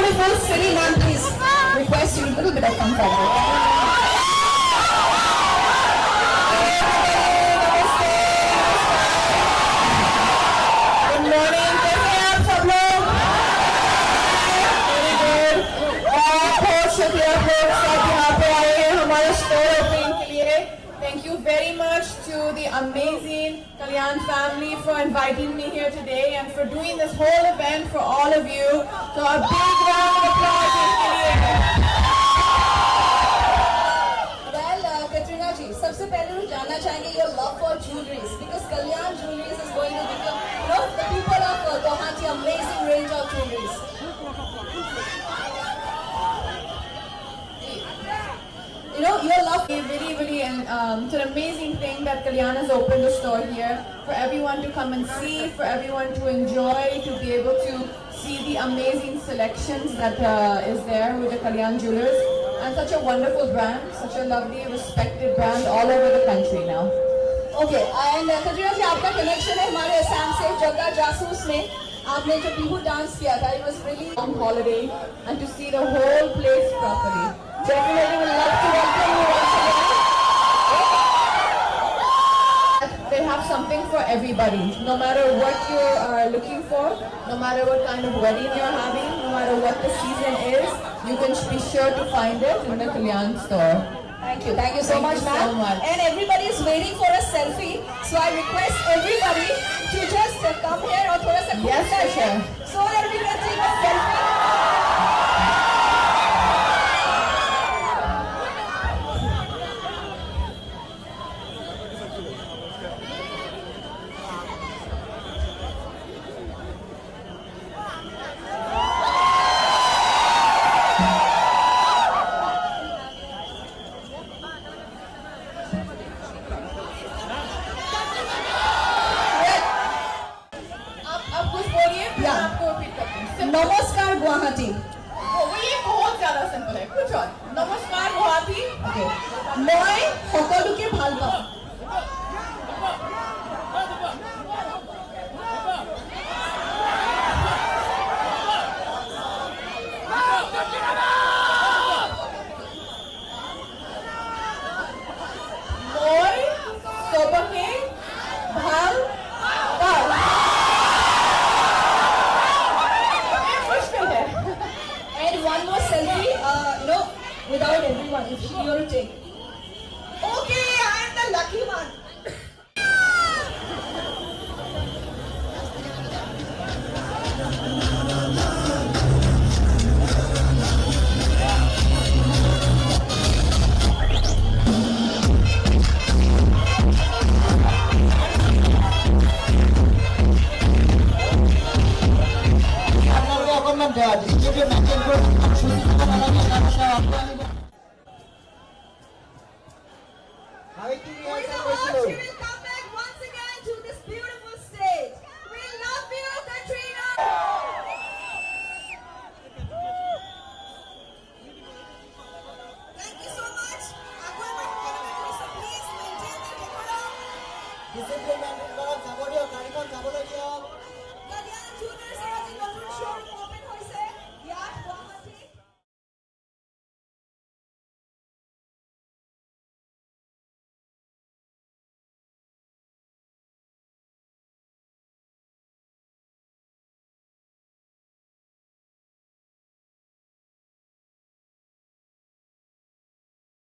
beautiful city, ma'am, please request you a little bit of comfort. Good morning, कैसे हैं आप सब लोग? Very good. बहुत शुक्रिया आप लोग सब यहाँ पे आए हैं हमारे स्टोर ओपनिंग के लिए. Thank you very much to the amazing Kalyan family for inviting me here today and for doing this whole event for all of you. So a big round of applause इनके लिए. Well, Katrina ji, सबसे पहले हम जानना चाहेंगे your love for jewelries because Kalyan Jewelries is going to become, the people of Guwahati, amazing range of jewelries. Your love. Really, it's an amazing thing that Kalyan has opened a store here for everyone to come and see, for everyone to enjoy, to be able to see the amazing selections that is there with the Kalyan Jewelers, and such a wonderful brand, such a lovely, respected brand all over the country now. Okay, and Katrina ji, आपका connection है हमारे असम से जग्गा जासूस में आपने जो Bihu dance किया था, it was really On holiday and to see the whole place properly. Definitely would love to welcome you once again. They have something for everybody. No matter what you are looking for, no matter what kind of wedding you're having, no matter what the season is, you can be sure to find it in the Kalyan store. Thank you so Thank much, you so ma'am. much. And everybody is waiting for a selfie, so I request everybody to just come here और थोड़ा सा Yes, for sure. so that we can take a selfie. आप कुछ बोलिए, मैं आपको repeat करती हूँ. नमस्कार गुवाहाटी. वो ये बहुत ज़्यादा simple है. कुछ और. नमस्कार गुवाहाटी. Okay. মই সকলোকে ভাল পাওঁ. মই সবকে ভাল পাওঁ. ये मुश्किल है. And one more selfie, without everyone, if you will take. Okay, I am the lucky one. She will come back once again to this beautiful stage. We love you, Katrina. Thank you so much. So please maintain the decorum. Discipline maintain করক, যাবতীয় গাড়িখন যাবলৈ দিয়ক।